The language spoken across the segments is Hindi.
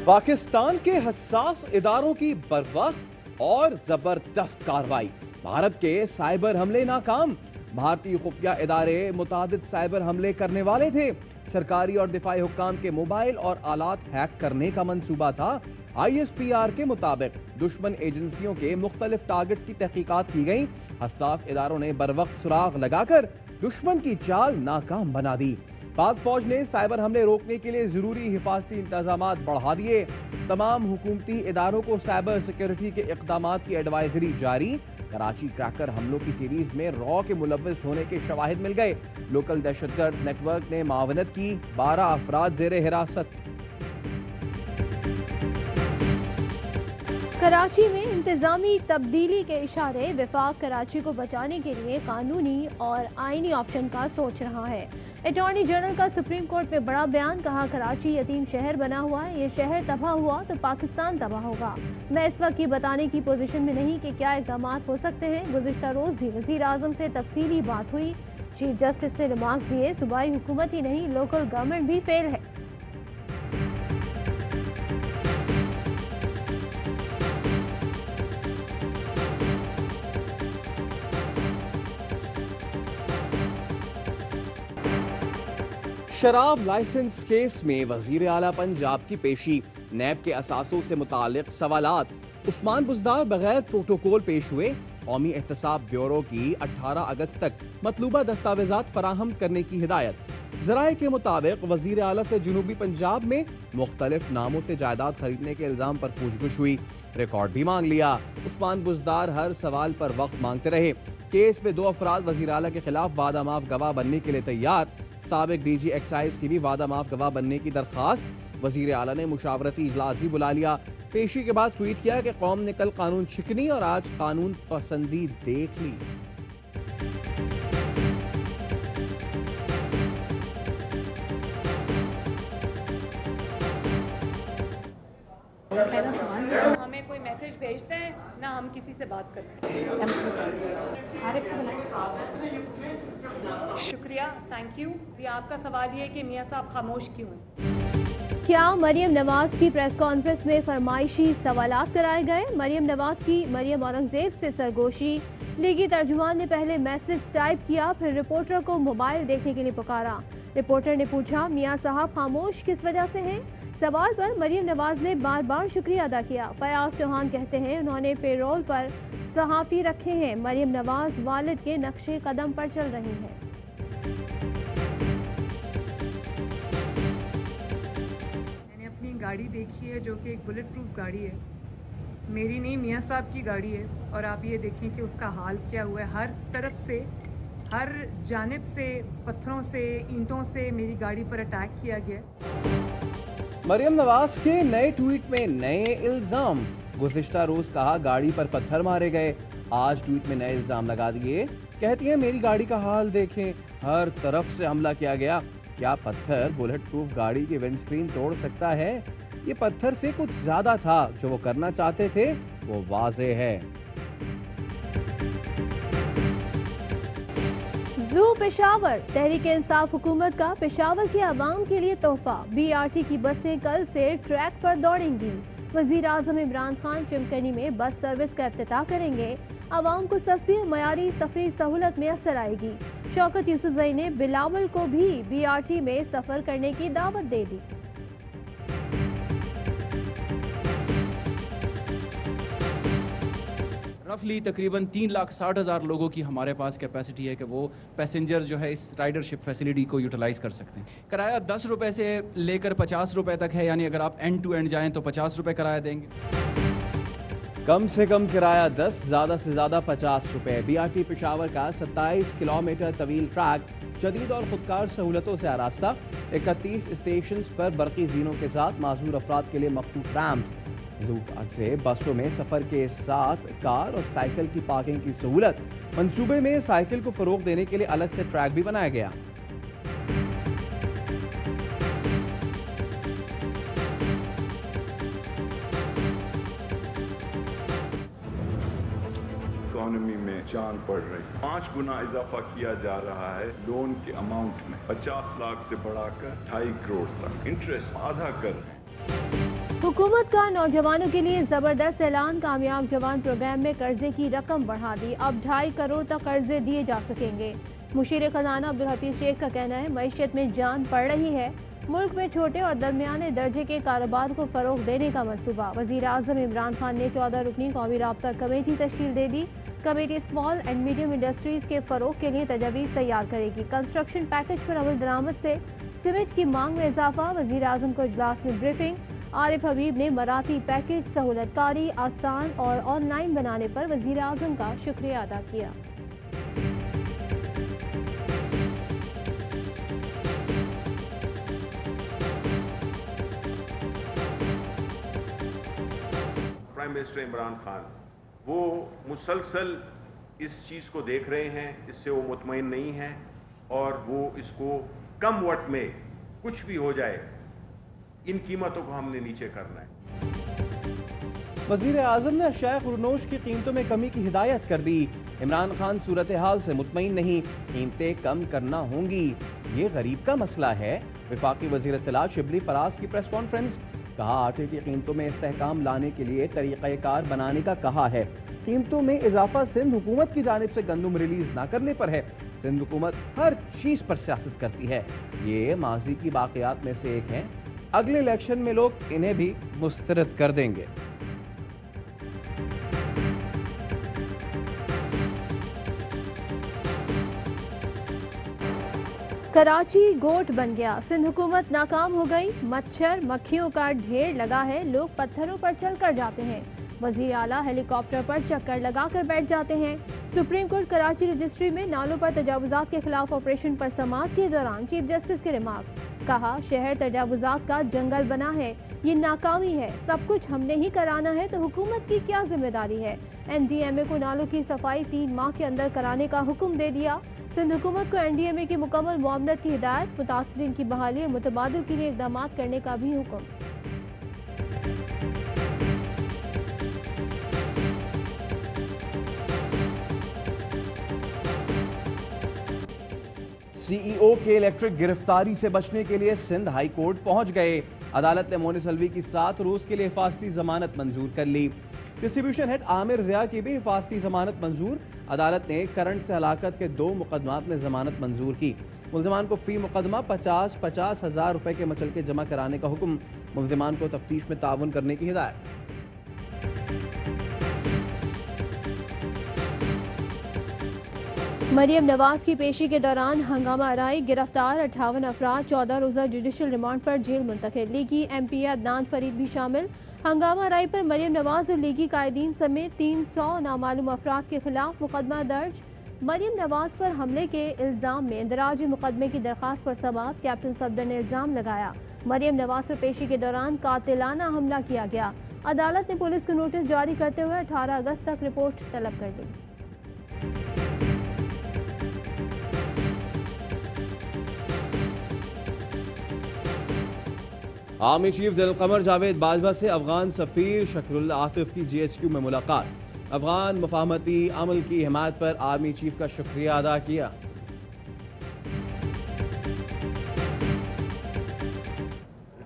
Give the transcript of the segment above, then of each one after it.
पाकिस्तान के हसास इदारों की बरवक्त और जबरदस्त कार्रवाई। भारत के साइबर हमले नाकाम। भारतीय खुफिया इदारे मुतादिद साइबर हमले करने वाले थे। सरकारी और दिफाई हुक्काम के मोबाइल और आलात हैक करने का मंसूबा था। ISPR के मुताबिक दुश्मन एजेंसियों के मुख्तलिफ टारगेट्स की तहकीकात की गई। हसास इदारों ने बरवक्त सुराग लगाकर दुश्मन की चाल नाकाम बना दी। पाक फौज ने साइबर हमले रोकने के लिए जरूरी हिफाजती इंतजामात बढ़ा दिए। तमाम हुकूमती इदारों को साइबर सिक्योरिटी के इक़दामात की एडवाइजरी जारी। कराची क्रैकर हमलों की सीरीज में रॉ के मुलव्वस होने के शवाहिद मिल गए। लोकल दहशतगर्द नेटवर्क ने मावनत की। 12 अफराद जेर हिरासत। कराची में इंतजामी तब्दीली के इशारे। वफाक कराची को बचाने के लिए कानूनी और आईनी ऑप्शन का सोच रहा है। अटॉर्नी जनरल का सुप्रीम कोर्ट में बड़ा बयान। कहा, कराची यतीम शहर बना हुआ है, ये शहर तबाह हुआ तो पाकिस्तान तबाह होगा। मैं इस वक्त ये बताने की पोजीशन में नहीं कि क्या इक़दाम हो सकते हैं। गुज़िश्ता रोज भी वज़ीर आज़म से तफसीली बात हुई। चीफ जस्टिस ने रिमार्क्स दिए, सूबाई हुकूमत ही नहीं लोकल गवर्नमेंट भी फेल है। शराब लाइसेंस केस में वजीर आला पंजाब की पेशी। नैब के असासों से मुतालिक सवालात। उस्मान बुज़दार बगैर प्रोटोकॉल पेश हुए। कौमी एहतसाब ब्यूरो की 18 अगस्त तक मतलूबा दस्तावेजात फराहम करने की हिदायत। ज़राए के मुताबिक वजीर आला से जुनूबी पंजाब में मुख्तलिफ नामों से जायदाद खरीदने के इल्ज़ाम पर पूछगछ हुई। रिकॉर्ड भी मांग लिया। उस्मान बुज़दार हर सवाल पर वक्त मांगते रहे। केस में 2 अफराद वजीर आला के खिलाफ वादा माफ गवाह बनने के लिए तैयार। साबिक DG एक्साइज की भी वादा माफ गवाह बनने की दरखास्त। वजीर आला ने मुशावरती इजलास भी बुला लिया। पेशी के बाद ट्वीट किया कि कौम ने कल कानून शिकनी और आज कानून पसंदी देख ली। पहला सवाल, हमें कोई मैसेज भेजते हैं ना हम किसी से बात करते हैं। शुक्रिया, थैंक यू। ये आपका सवाल ये है कि मियाँ साहब खामोश क्यों हैं? क्या मरियम नवाज की प्रेस कॉन्फ्रेंस में फरमाइशी सवालात कराए गए? मरियम नवाज की मरियम औरंगजेब से सरगोशी। लीगी तर्जुमान ने पहले मैसेज टाइप किया, फिर रिपोर्टर को मोबाइल देखने के लिए पुकारा। रिपोर्टर ने पूछा, मियाँ साहब खामोश किस वजह से हैं? सवाल पर मरियम नवाज ने बार बार शुक्रिया अदा किया। फयाज चौहान कहते हैं उन्होंने पेरोल पर सहाफ़ी रखे हैं। मरियम नवाज वालिद के नक्शे कदम पर चल रही हैं। मैंने अपनी गाड़ी देखी है जो कि एक बुलेट प्रूफ गाड़ी है। मेरी नहीं, मियाँ साहब की गाड़ी है। और आप ये देखें कि उसका हाल क्या हुआ है। हर तरफ से, हर जानिब से पत्थरों से, ईंटों से मेरी गाड़ी पर अटैक किया गया। मरियम नवाज के नए ट्वीट में नए इल्जाम। गुज़िश्ता रोज कहा गाड़ी पर पत्थर मारे गए, आज ट्वीट में नए इल्जाम लगा दिए। कहती हैं मेरी गाड़ी का हाल देखें, हर तरफ से हमला किया गया। क्या पत्थर बुलेट प्रूफ गाड़ी की विंडस्क्रीन तोड़ सकता है? ये पत्थर से कुछ ज्यादा था। जो वो करना चाहते थे वो वाज़ेह है। जू पेशावर। तहरीक इंसाफ हुकूमत का पेशावर के अवाम के लिए तोहफा। BRT की बसें कल से ट्रैक पर दौड़ेंगी। वजीर आजम इमरान खान चिमकनी में बस सर्विस का इफ्तिताह करेंगे। अवाम को सस्ती और मयारी सफरी सहूलत में असर आएगी। शौकत यूसुफजई ने बिलावल को भी BRT में सफर करने की दावत दे दी। रफली तकरीबन 3,60,000 लोगों की हमारे पास कैपेसिटी है कि वो पैसेंजर जो है इस राइडरशिप फैसिलिटी को यूटिलाइज़ कर सकते हैं। किराया 10 रुपये से लेकर 50 रुपये तक है, यानी अगर आप एंड टू एंड जाएं तो 50 रुपये किराया देंगे। कम से कम किराया 10, ज़्यादा से ज़्यादा 50 रुपये। BRT पेशावर का 27 किलोमीटर तवील ट्रैक जदीद और खुदकार सहूलतों से आरास्ता। 31 स्टेशन पर बरकी जीनों के साथ माजूर अफराद के लिए मखसूस रैम्प। जू से बसों में सफर के साथ कार और साइकिल की पार्किंग की सहूलत। मंसूबे में साइकिल को फरोग देने के लिए अलग से ट्रैक भी बनाया गया। इकोनॉमी में जान पड़ रही। 5 गुना इजाफा किया जा रहा है लोन के अमाउंट में। 50 लाख से बढ़ाकर 2.5 करोड़ तक। इंटरेस्ट आधा कर रहे हैं। हुकूमत का नौजवानों के लिए जबरदस्त ऐलान। कामयाब जवान प्रोग्राम में कर्जे की रकम बढ़ा दी। अब 2.5 करोड़ तक कर्जे दिए जा सकेंगे। मुशीर खजाना अब्दुल हफीज शेख का कहना है मईशत में जान पड़ रही है। मुल्क में छोटे और दरमियाने दर्जे के कारोबार को फरोग देने का मंसूबा। वजीर आजम इमरान खान ने 14 रुकनी कौमी राब्ता कमेटी तश्कील दे दी। Committee small and medium industries के फरोग के लिए तजावीज़ तैयार करेगी। कंस्ट्रक्शन पैकेज पर अमल दरामद से सीमेंट की मांग में इजाफा। वजीर आजम को इजलास में ब्रीफिंग। आरिफ हबीब ने मराठी पैकेज सहूलतकारी आसान और ऑनलाइन बनाने पर वजीर आजम का शुक्रिया अदा किया। प्राइम मिनिस्टर इमरान खान वो मुसलसल इस चीज़ को देख रहे हैं, इससे वो मुतमईन नहीं हैं और वो इसको कम वक्त में कुछ भी हो जाए इन कीमतों को हमने नीचे करना है। वजीर आजम ने अशाए खुरनोश की कीमतों में कमी की हिदायत कर दी। इमरान खान सूरत हाल से मुतमईन नहीं, कीमतें कम करना होंगी, ये गरीब का मसला है। वफाकी वजीर इत्तलात शिबली फराज की प्रेस कॉन्फ्रेंस। कहा आटे की कीमतों में इस्तेहकाम लाने के लिए तरीक़ाकार बनाने का कहा है। कीमतों में इजाफा सिंध हुकूमत की जानिब से गंदम रिलीज ना करने पर है। सिंध हुकूमत हर चीज पर सियासत करती है। ये माजी की बाक़ियात में से एक है। अगले इलेक्शन में लोग इन्हें भी मुस्तरद कर देंगे। कराची गोट बन गया। सिंध हुकूमत नाकाम हो गई। मच्छर मक्खियों का ढेर लगा है। लोग पत्थरों पर चल कर जाते हैं। वजीर आला हेलीकॉप्टर पर चक्कर लगाकर बैठ जाते हैं। सुप्रीम कोर्ट कराची रजिस्ट्री में नालों पर तजावुजात के खिलाफ ऑपरेशन पर समाअत के दौरान चीफ जस्टिस के रिमार्क्स। कहा शहर तजावुजात का जंगल बना है, ये नाकामी है। सब कुछ हमने ही कराना है तो हुकूमत की क्या जिम्मेदारी है। NDMA को नालों की सफाई 3 माह के अंदर कराने का हुक्म दे दिया। सिंध हुकूमत को NDMA की मुकम्मल मुआवनत की हिदायत। मुतासरीन की बहाली और मुतबादल के लिए इक़दाम करने का भी हुक्म। CEO के इलेक्ट्रिक गिरफ्तारी से बचने के लिए सिंध हाई कोर्ट पहुंच गए। अदालत ने मोनिस अलवी की 7 रोज के लिए हिफाजती जमानत मंजूर कर ली। डिस्ट्रीब्यूशन हेड आमिर रिया की भी हिफाजती जमानत मंजूर। अदालत ने करंट से हलाकत के 2 मुकदमात में जमानत मंजूर की। मुल्जिमान को फी मुकदमा 50-50 हज़ार रुपए के मचलके जमा कराने का हुक्म। मुल्जिमान को तफ्तीश में ताउन करने की हिदायत। मरियम नवाज की पेशी के दौरान हंगामा आराई। गिरफ्तार 58 अफराद 14 रोजा जुडिशल रिमांड पर जेल मुंतकिल। लीगी MP अदनान फरीद भी शामिल। हंगामा आराई पर मरियम नवाज और लीगी कायदीन समेत 300 नामालूम अफराद के खिलाफ मुकदमा दर्ज। मरियम नवाज पर हमले के इल्जाम में इंदराज मुकदमे की दरखास्त पर समाअत। कैप्टन सफदर ने इल्जाम लगाया मरियम नवाज पर पेशी के दौरान कातिलाना हमला किया गया। अदालत ने पुलिस को नोटिस जारी करते हुए 18 अगस्त तक रिपोर्ट तलब कर दी। Army chief general Qamar Javed Bajwa से अफगान सफीर शकरुल्ला आतिफ की GHQ में मुलाकात। अफगान मुफाहमती अमल की हिमायत पर आर्मी चीफ का शुक्रिया अदा किया।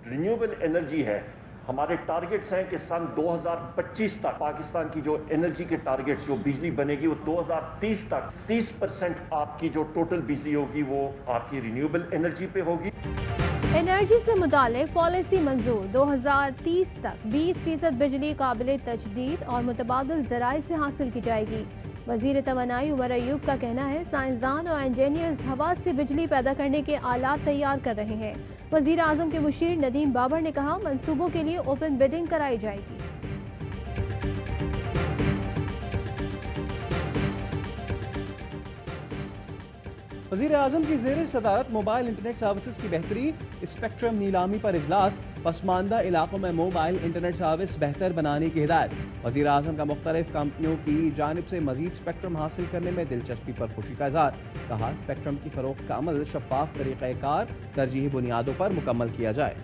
रिन्यूएबल एनर्जी है, हमारे टारगेट्स हैं कि सन 2025 तक पाकिस्तान की जो एनर्जी के टारगेट्स जो बिजली बनेगी वो 2030 तक 30% आपकी जो टोटल बिजली होगी वो आपकी रिन्यूएबल एनर्जी पे होगी। एनर्जी से मुतालिक पॉलिसी मंजूर। 2030 तक 20% बिजली काबिल तजदीद और मुतबादल ज़राए से हासिल की जाएगी। वजीर तवानाई उमर अयूब का कहना है साइंसदान और इंजीनियर्स हवा से बिजली पैदा करने के आलात तैयार कर रहे हैं। वजीर आजम के मुशीर नदीम बाबर ने कहा मंसूबों के लिए ओपन बिडिंग कराई जाएगी। वज़ीर आज़म की ज़ेर सदारत मोबाइल इंटरनेट सर्विसेज की बेहतरी। स्पेक्ट्रम नीलामी पर इजलास। पसमानदा इलाकों में मोबाइल इंटरनेट सर्विस बेहतर बनाने की हिदायत। वज़ीर आज़म का मुख्तलिफ कंपनियों की जानिब से मजीद स्पेक्ट्रम हासिल करने में दिलचस्पी पर खुशी का इज़हार। कहा स्पेक्ट्रम की फ़रोख्त का अमल शफाफ तरीक़ाकार तरजीही बुनियादों पर मुकम्मल किया जाए।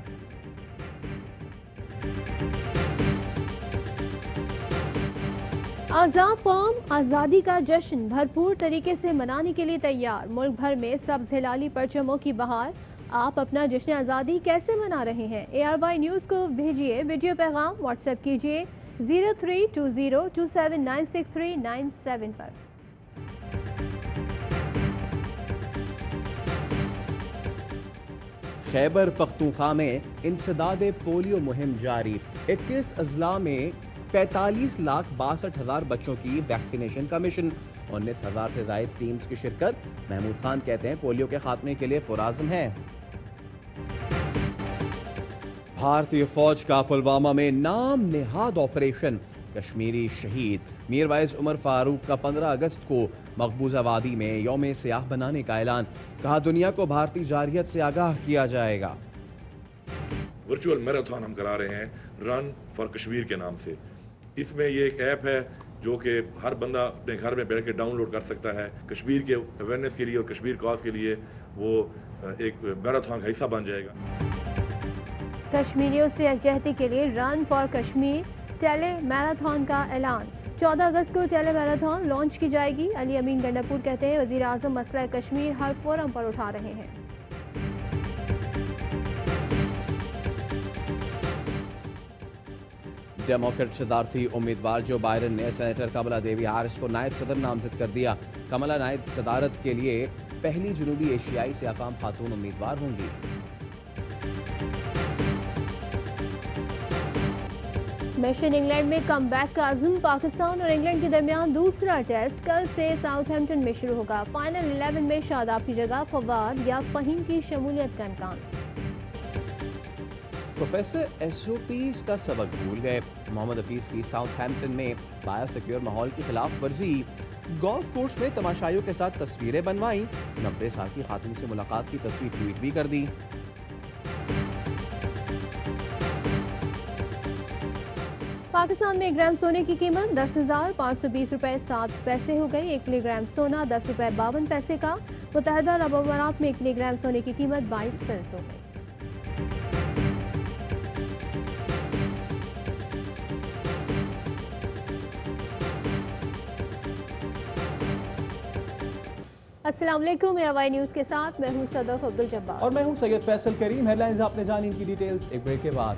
आज़ाद कौम आज़ादी का जश्न भरपूर तरीके से मनाने के लिए तैयार। मुल्क भर में सब्ज़ हिलाली परचमों की बहार। आप अपना जश्न आज़ादी कैसे मना रहे हैं? ARY न्यूज़ को भेजिए वीडियो पैगाम, व्हाट्सएप कीजिए 0320279639 पर। खैबर पख्तूनख्वा में इंसदाद पोलियो मुहिम जारी। 21 अजला में 45,62,000 बच्चों की वैक्सीनेशन का मिशन। 19,000 से ज़ायद टीम्स की शिरकत। महमूद खान कहते हैं पोलियो के खात्मे के लिए पुराज़म है। भारतीय फौज का पुलवामा में नाम नेहाद ऑपरेशन। कश्मीरी शहीद मीरवाइज उमर फारूक का 15 अगस्त को मकबूजा वादी में यौम सियाह बनाने का ऐलान। कहा दुनिया को भारतीय जारहियत से आगाह किया जाएगा। वर्चुअल मैराथन हम करा रहे हैं रन फॉर कश्मीर के नाम से। इसमें ये एक ऐप है जो कि हर बंदा अपने घर में बैठ के डाउनलोड कर सकता है। कश्मीर के अवेयरनेस के लिए और कश्मीर कॉज के लिए वो एक मैराथन का हिस्सा बन जाएगा। कश्मीरियों से यकजहती के लिए run for Kashmir tele marathon का ऐलान। 14 अगस्त को टेली मैराथन लॉन्च की जाएगी। अली अमीन गंडापुर कहते हैं वज़ीर आज़म मसला कश्मीर हर फोरम पर उठा रहे हैं। डेमोक्रेट सदारती उम्मीदवार जो बाइडन ने सेनेटर कमला देवी हारिस को नायब सदर नामजद कर दिया। कमला नायब सदारत के लिए पहली जनूबी एशियाई से अकाम खातून उम्मीदवार होंगी। मिशन इंग्लैंड में कम बैक का अज़्म। पाकिस्तान और इंग्लैंड के दरमियान दूसरा टेस्ट कल से साउथहैम्पटन में शुरू होगा। फाइनल 11 में शादाब की जगह फवाद या फहीम की शमूलियत का इम्कान। प्रोफेसर SOPs का सबक भूल गए। मोहम्मद हफीज की साउथहैम्पटन में बायोसिक्योर माहौल की खिलाफ वर्जी। गोल्फ कोर्स में तमाशाइयों के साथ तस्वीरें बनवाई। 90 साल की खातून से मुलाकात की तस्वीर ट्वीट भी कर दी। पाकिस्तान में 1 ग्राम सोने की कीमत 10,520 रुपए 7 पैसे हो गई। 1 किलोग्राम सोना 10 रुपए 52 पैसे का। मुत्तहदा अरब अमारात में 1 किलोग्राम सोने की कीमत 22 सेंट हो गई। अस्सलाम वालेकुम, ARY न्यूज़ के साथ मैं हूं सदफ अब्दुल जब्बार और मैं हूं सैयद फैसल करीम। हेडलाइंस आपने जानी, इनकी डिटेल्स एक ब्रेक के बाद।